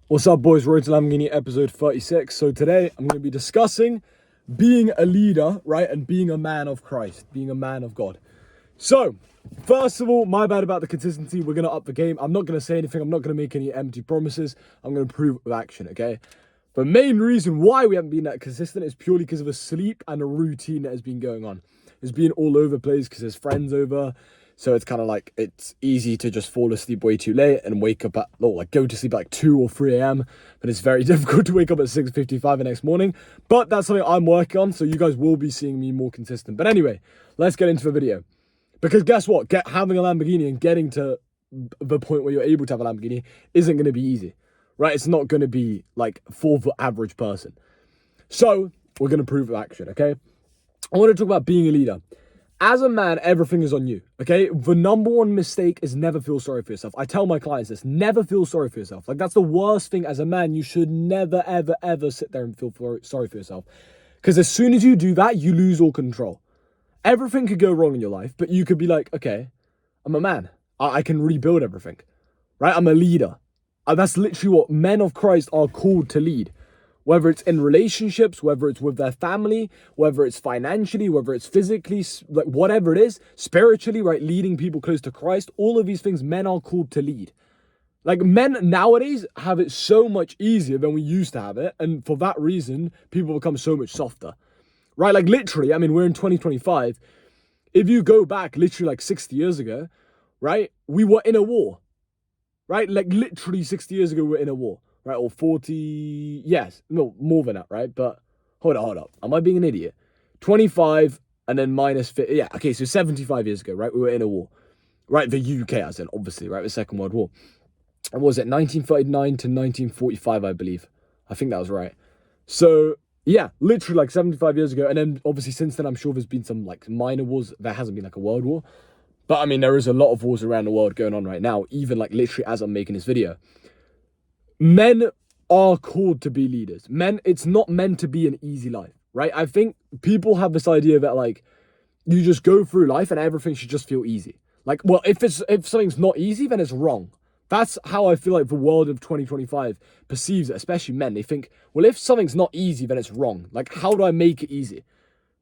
What's up, boys? Road to Lamborghini, episode 36. So today I'm going to be discussing being a leader, right? And being a man of Christ, being a man of God. So, first of all, my bad about the consistency. We're going to up the game. I'm not going to say anything. I'm not going to make any empty promises. I'm going to prove it with action, okay? The main reason why we haven't been that consistent is purely because of a sleep and a routine that has been going on. It's been all over the place because there's friends over. So it's kind of like, it's easy to just fall asleep way too late and wake up at, go to sleep at like 2 or 3 a.m. But it's very difficult to wake up at 6:55 the next morning. But that's something I'm working on. So you guys will be seeing me more consistent. But anyway, let's get into the video. Because guess what? Having a Lamborghini and getting to the point where you're able to have a Lamborghini isn't going to be easy, right? It's not going to be like for the average person. So we're going to prove with action, okay? I want to talk about being a leader. As a man, everything is on you, okay? The number one mistake is never feel sorry for yourself. I tell my clients this, never feel sorry for yourself. Like, that's the worst thing as a man. You should never, ever, ever sit there and feel sorry for yourself. Because as soon as you do that, you lose all control. Everything could go wrong in your life, but you could be like, okay, I'm a man. I can rebuild everything, right? I'm a leader. That's literally what men of Christ are called to lead. Whether it's in relationships, whether it's with their family, whether it's financially, whether it's physically, like whatever it is, spiritually, right? Leading people close to Christ, all of these things men are called to lead. Like, men nowadays have it so much easier than we used to have it. And for that reason, people become so much softer, right? Like, literally, I mean, we're in 2025. If you go back literally like 60 years ago, right? We were in a war, right? Like, literally 60 years ago, we were in a war. Right, or 40, yes, no, more than that, right? But hold up. Am I being an idiot? 25 and then minus 50, yeah, okay, so 75 years ago, right? We were in a war, right? The UK, as in, obviously, right? The Second World War. And what was it, 1939 to 1945, I believe. I think that was right. So, yeah, literally like 75 years ago. And then obviously since then, I'm sure there's been some like minor wars. There hasn't been like a world war. But I mean, there is a lot of wars around the world going on right now, even like literally as I'm making this video. Men are called to be leaders. It's not meant to be an easy life, right? I think people have this idea that like you just go through life and everything should just feel easy. Like, well, if something's not easy, then it's wrong. That's how I feel like the world of 2025 perceives it, especially men. They think, well, if something's not easy, then it's wrong. Like, how do I make it easy?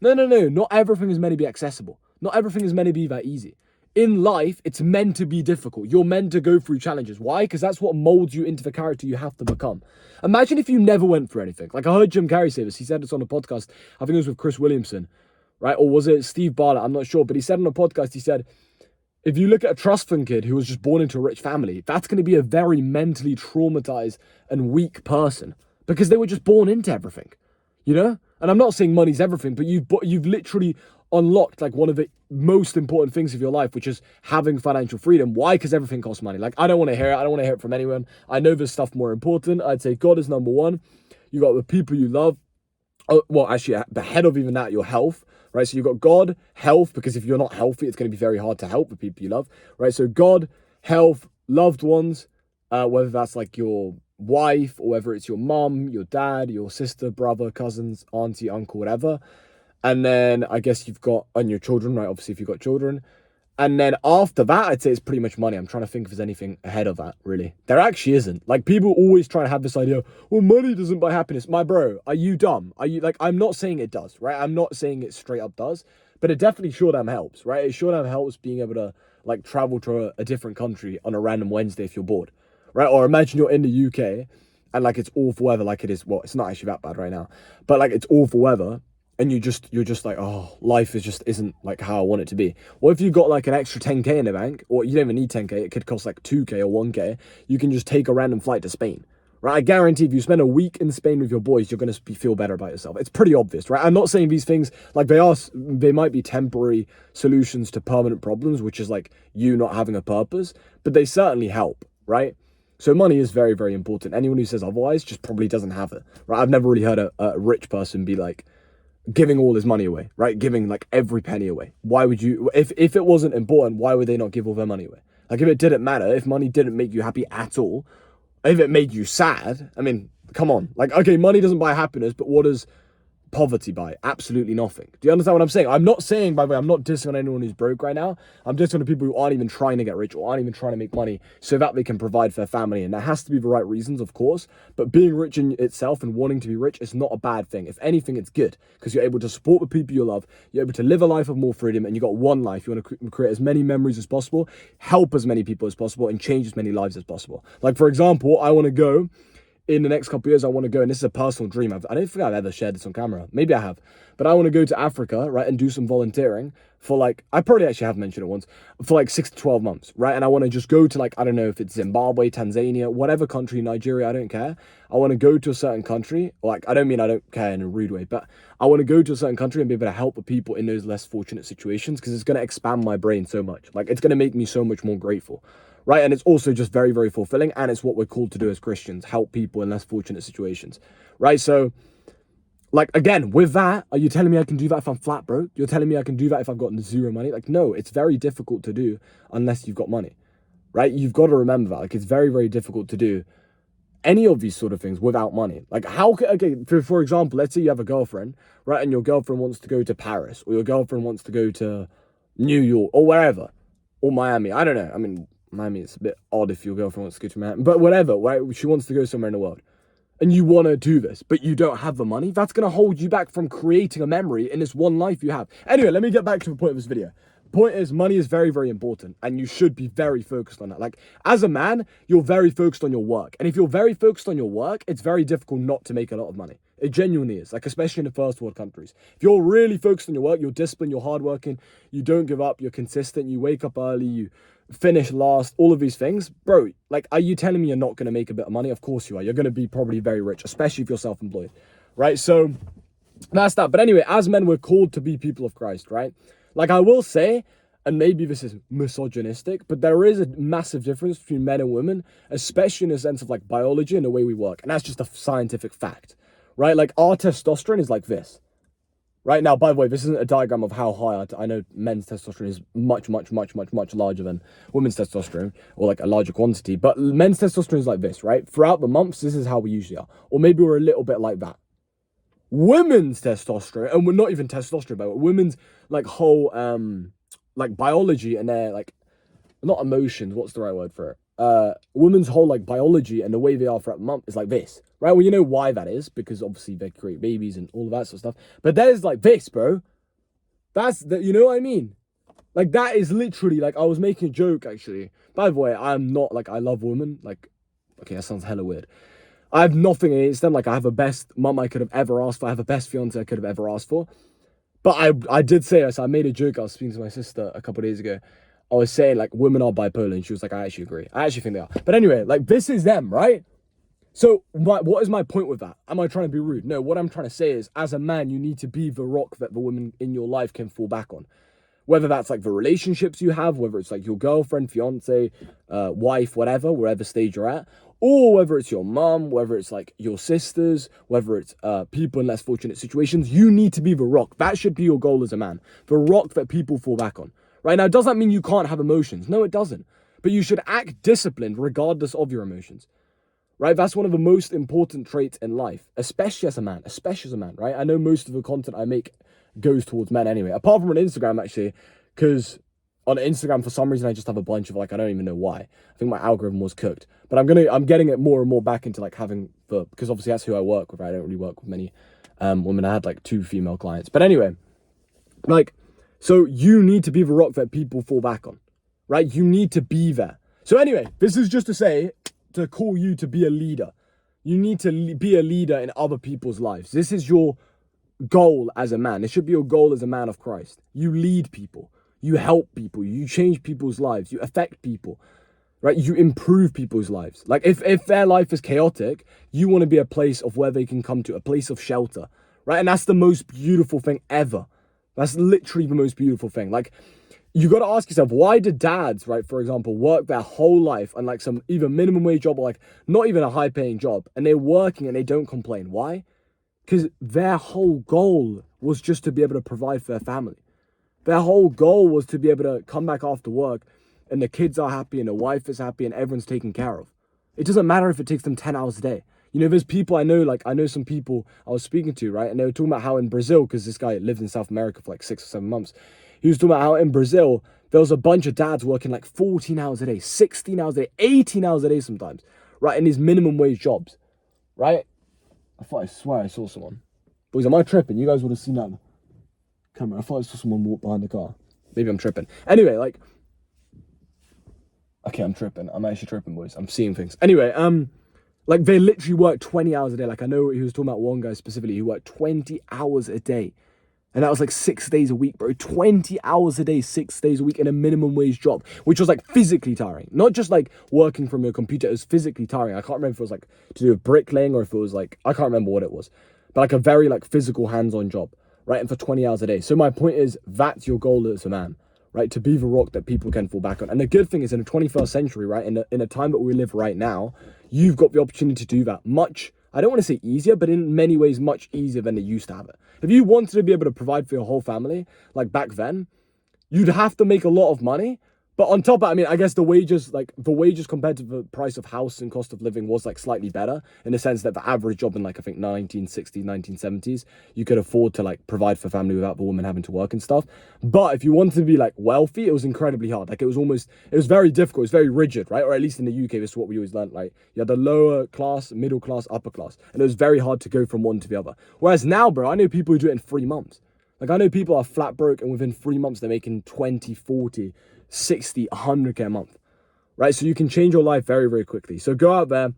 No. Not everything is meant to be accessible. Not everything is meant to be that easy. In life, it's meant to be difficult. You're meant to go through challenges. Why? Because that's what molds you into the character you have to become. Imagine if you never went through anything. Like, I heard Jim Carrey say this. He said this on a podcast. I think it was with Chris Williamson, right? Or was it Steve Bartlett? I'm not sure. But he said on a podcast, he said, if you look at a trust fund kid who was just born into a rich family, that's going to be a very mentally traumatized and weak person because they were just born into everything, you know? And I'm not saying money's everything, but you've literally unlocked like one of the most important things of your life, which is having financial freedom. Why? Because everything costs money. Like, I don't want to hear it. I don't want to hear it from anyone. I know there's stuff more important. I'd say God is number one. You got the people you love. Oh, well, actually, the head of even that, your health, right? So you've got God, health, because if you're not healthy, it's going to be very hard to help the people you love, right? So God, health, loved ones, whether that's like your wife or whether it's your mum, your dad, your sister, brother, cousins, auntie, uncle, whatever. And then I guess you've got, and your children, right? Obviously, if you've got children. And then after that, I'd say it's pretty much money. I'm trying to think if there's anything ahead of that, really. There actually isn't. Like, people always try to have this idea, well, money doesn't buy happiness. My bro, are you dumb? Are you, like, I'm not saying it does, right? I'm not saying it straight up does, but it definitely sure damn helps, right? It sure damn helps being able to, like, travel to a different country on a random Wednesday if you're bored, right? Or imagine you're in the UK and, like, it's awful weather, like it is, well, it's not actually that bad right now, but, like, it's awful weather. And you're just like, oh, life isn't like how I want it to be. What if you've got like an extra 10k in the bank, or you don't even need 10k, it could cost like 2k or 1k. You can just take a random flight to Spain, right? I guarantee if you spend a week in Spain with your boys, you're going to feel better about yourself. It's pretty obvious, right? I'm not saying these things, like they might be temporary solutions to permanent problems, which is like you not having a purpose, but they certainly help, right? So money is very, very important. Anyone who says otherwise just probably doesn't have it, right? I've never really heard a rich person be like, giving all his money away, right? Giving like every penny away. Why would you, if it wasn't important, why would they not give all their money away? Like, if it didn't matter, if money didn't make you happy at all, if it made you sad, I mean, come on. Like, okay, money doesn't buy happiness, but what does poverty by? Absolutely nothing. Do you understand what I'm saying? I'm not saying, by the way, I'm not dissing on anyone who's broke right now. I'm dissing on people who aren't even trying to get rich or aren't even trying to make money so that they can provide for their family. And that has to be the right reasons, of course. But being rich in itself and wanting to be rich is not a bad thing. If anything, it's good because you're able to support the people you love. You're able to live a life of more freedom, and you got one life. You want to create as many memories as possible, help as many people as possible, and change as many lives as possible. Like, for example, I want to go in the next couple of years, I want to go, and this is a personal dream. I don't think I've ever shared this on camera. Maybe I have. But I want to go to Africa, right, and do some volunteering for like, I probably actually have mentioned it once, for like 6 to 12 months, right? And I want to just go to like, I don't know if it's Zimbabwe, Tanzania, whatever country, Nigeria, I don't care. I want to go to a certain country. Like, I don't mean I don't care in a rude way, but I want to go to a certain country and be able to help the people in those less fortunate situations because it's going to expand my brain so much. Like, it's going to make me so much more grateful. Right, and it's also just very, very fulfilling, and it's what we're called to do as Christians, help people in less fortunate situations, right? So, like, again, with that, are you telling me I can do that if I'm flat broke? You're telling me I can do that if I've got zero money? Like, no, it's very difficult to do unless you've got money, right? You've got to remember that. Like, it's very, very difficult to do any of these sort of things without money. Like, how can, okay, for example, let's say you have a girlfriend, right, and your girlfriend wants to go to Paris, or your girlfriend wants to go to New York, or wherever, or Miami, I don't know, I mean, Miami, it's a bit odd if your girlfriend wants to go to Manhattan, but whatever, right? She wants to go somewhere in the world. And you want to do this, but you don't have the money. That's going to hold you back from creating a memory in this one life you have. Anyway, let me get back to the point of this video. Point is, money is very, very important, and you should be very focused on that. Like, as a man, you're very focused on your work. And if you're very focused on your work, it's very difficult not to make a lot of money. It genuinely is, like, especially in the first world countries. If you're really focused on your work, you're disciplined, you're hardworking, you don't give up, you're consistent, you wake up early, you finish last, all of these things, bro, like, are you telling me you're not going to make a bit of money? Of course you are. You're going to be probably very rich, especially if you're self-employed, right? So that's that. But anyway, as men, we're called to be people of Christ, right? Like, I will say, and maybe this is misogynistic, but there is a massive difference between men and women, especially in the sense of like biology and the way we work. And that's just a scientific fact, right? Like, our testosterone is like this. Right now, by the way, this isn't a diagram of how high. I know men's testosterone is much, much, much, much, much larger than women's testosterone, or like a larger quantity. But men's testosterone is like this, right? Throughout the months, this is how we usually are. Or maybe we're a little bit like that. Women's testosterone, and we're not even testosterone, but women's like whole, like biology and their like, not emotions, what's the right word for it? Women's whole like biology and the way they are throughout the month is like this, right? Well, you know why that is, because obviously they create babies and all of that sort of stuff. But there's like this, bro. That's the, you know what I mean? Like, that is literally, like, I was making a joke actually. By the way, I'm not like, I love women. Like, okay, that sounds hella weird. I have nothing against them. Like, I have the best mum I could have ever asked for. I have the best fiance I could have ever asked for. But I did say this. I made a joke. I was speaking to my sister a couple of days ago. I was saying, like, women are bipolar, and she was like, I actually agree. I actually think they are. But anyway, like, this is them, right? So what is my point with that? Am I trying to be rude? No, what I'm trying to say is, as a man, you need to be the rock that the women in your life can fall back on. Whether that's like the relationships you have, whether it's like your girlfriend, fiance, wife, whatever, wherever stage you're at, or whether it's your mum, whether it's like your sisters, whether it's people in less fortunate situations, you need to be the rock. That should be your goal as a man. The rock that people fall back on. Right now, does that mean you can't have emotions? No, it doesn't. But you should act disciplined regardless of your emotions. Right? That's one of the most important traits in life, especially as a man, right? I know most of the content I make goes towards men anyway, apart from on Instagram, actually, because on Instagram, for some reason, I just have a bunch of, like, I don't even know why. I think my algorithm was cooked. But I'm getting it more and more back into, like, having the, because obviously that's who I work with, right? I don't really work with many women. I had, like, 2 female clients. But anyway, like, so you need to be the rock that people fall back on, right? You need to be there. So anyway, this is just to say, to call you to be a leader. You need to be a leader in other people's lives. This is your goal as a man. It should be your goal as a man of Christ. You lead people. You help people. You change people's lives. You affect people, right? You improve people's lives. Like, if their life is chaotic, you want to be a place of where they can come to, a place of shelter, right? And that's the most beautiful thing ever. That's literally the most beautiful thing. Like, you got to ask yourself, why do dads, right, for example, work their whole life on like some either minimum wage job or like not even a high paying job, and they're working and they don't complain? Why? Because their whole goal was just to be able to provide for their family. Their whole goal was to be able to come back after work and the kids are happy and the wife is happy and everyone's taken care of. It doesn't matter if it takes them 10 hours a day. You know, there's people I know, like I know some people I was speaking to, right? And they were talking about how in Brazil, because this guy lived in South America for like 6 or 7 months. He was talking about how in Brazil, there was a bunch of dads working like 14 hours a day, 16 hours a day, 18 hours a day sometimes, right? In these minimum wage jobs, right? I swear I saw someone. Boys, am I tripping? You guys would have seen that on the camera. I thought I saw someone walk behind the car. Maybe I'm tripping. Anyway, like, okay, I'm tripping. I'm actually tripping, boys. I'm seeing things. Anyway, like they literally work 20 hours a day. Like I know he was talking about one guy specifically who worked 20 hours a day. And that was like 6 days a week, bro. 20 hours a day, 6 days a week in a minimum wage job, which was like physically tiring. Not just like working from your computer, it was physically tiring. I can't remember if it was like to do with bricklaying or if it was like, I can't remember what it was. But like a very like physical hands-on job, right? And for 20 hours a day. So my point is, that's your goal as a man, right? To be the rock that people can fall back on. And the good thing is in the 21st century, right? In a time that we live right now, you've got the opportunity to do that much, I don't want to say easier, but in many ways much easier than they used to have it. If you wanted to be able to provide for your whole family, like back then, you'd have to make a lot of money. But on top of it, I mean, I guess the wages compared to the price of house and cost of living was like slightly better in the sense that the average job in like, I think 1960s, 1970s, you could afford to like provide for family without the woman having to work and stuff. But if you wanted to be like wealthy, it was incredibly hard. Like it was very difficult. It was very rigid, right? Or at least in the UK, this is what we always learned. Like you had the lower class, middle class, upper class. And it was very hard to go from one to the other. Whereas now, bro, I know people who do it in 3 months. Like I know people are flat broke and within 3 months, they're making 20, 40, 60, 100k a month, right? So you can change your life very, very quickly. So go out there,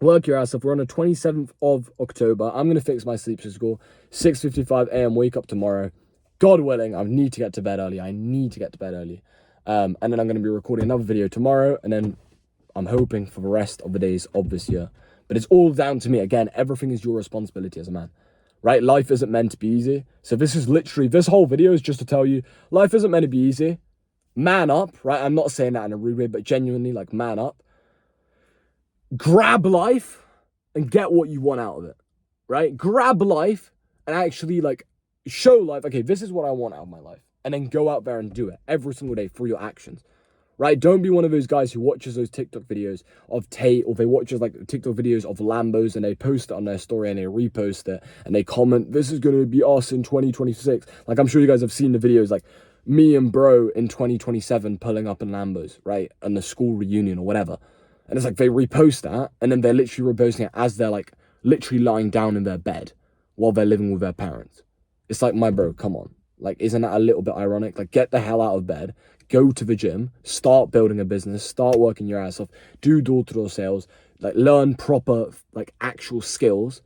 work your ass off. We're on the 27th of October. I'm going to fix my sleep schedule, 6:55 a.m. wake up tomorrow. God willing, I need to get to bed early. And then I'm going to be recording another video tomorrow. And then I'm hoping for the rest of the days of this year. But it's all down to me. Again, everything is your responsibility as a man, right? Life isn't meant to be easy. So this whole video is just to tell you, life isn't meant to be easy. Man up, right? I'm not saying that in a rude way, but genuinely, like, man up. Grab life and get what you want out of it, right? Grab life and actually, like, show life, okay, this is what I want out of my life. And then go out there and do it every single day through your actions, right? Don't be one of those guys who watches those TikTok videos of Tate, or they watches, like, TikTok videos of Lambos and they post it on their story and they repost it and they comment, this is going to be us in 2026. Like, I'm sure you guys have seen the videos, like, me and bro in 2027 pulling up in Lambos, right? And the school reunion or whatever. And it's like they repost that and then they're literally reposting it as they're like literally lying down in their bed while they're living with their parents. It's like, my bro, come on. Like, isn't that a little bit ironic? Like, get the hell out of bed, go to the gym, start building a business, start working your ass off, do door-to-door sales, like learn proper, like actual skills.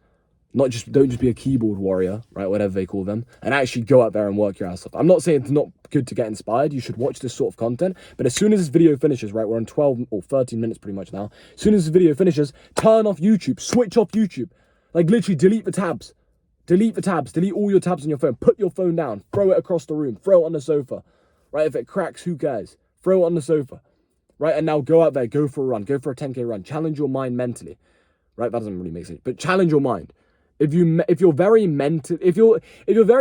Don't just be a keyboard warrior, right? Whatever they call them, and actually go out there and work your ass off. I'm not saying it's not good to get inspired. You should watch this sort of content. But as soon as this video finishes, right? We're on 12 or 13 minutes pretty much now. As soon as this video finishes, turn off YouTube, switch off YouTube. Like literally delete the tabs. Delete all your tabs on your phone. Put your phone down, throw it across the room, throw it on the sofa, right? If it cracks, who cares? Throw it on the sofa, right? And now go out there, go for a run, go for a 10K run. Challenge your mind mentally, right? That doesn't really make sense, but challenge your mind. If you're very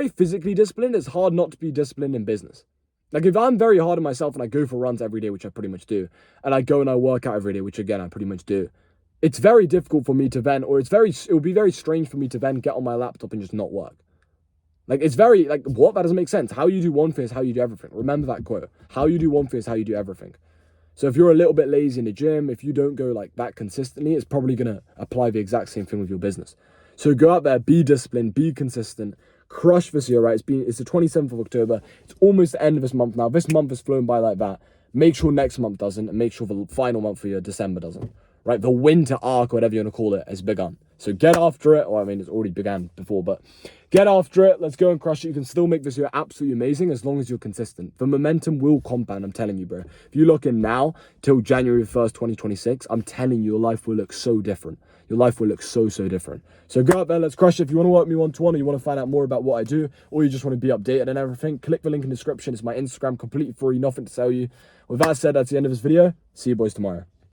physically disciplined, it's hard not to be disciplined in business. Like if I'm very hard on myself and I go for runs every day, which I pretty much do, and I go and I work out every day, which again I pretty much do, it's very difficult for me to then, or it would be very strange for me to then get on my laptop and just not work. Like it's very like what? That doesn't make sense. How you do one thing is how you do everything. Remember that quote. How you do one thing is how you do everything. So if you're a little bit lazy in the gym, if you don't go like that consistently, it's probably gonna apply the exact same thing with your business. So go out there, be disciplined, be consistent, crush this year, right? It's the 27th of October. It's almost the end of this month now. This month has flown by like that. Make sure next month doesn't, and make sure the final month for your December doesn't, right? The winter arc, whatever you want to call it, has begun. So get after it. Or I mean, it's already began before, but get after it. Let's go and crush it. You can still make this year absolutely amazing as long as you're consistent. The momentum will compound, I'm telling you, bro. If you look in now till January 1st, 2026, I'm telling you, your life will look so different. Your life will look so, so different. So go out there, let's crush it. If you want to work me one-to-one or you want to find out more about what I do, or you just want to be updated and everything, click the link in the description. It's my Instagram, completely free, nothing to sell you. With that said, that's the end of this video. See you boys tomorrow.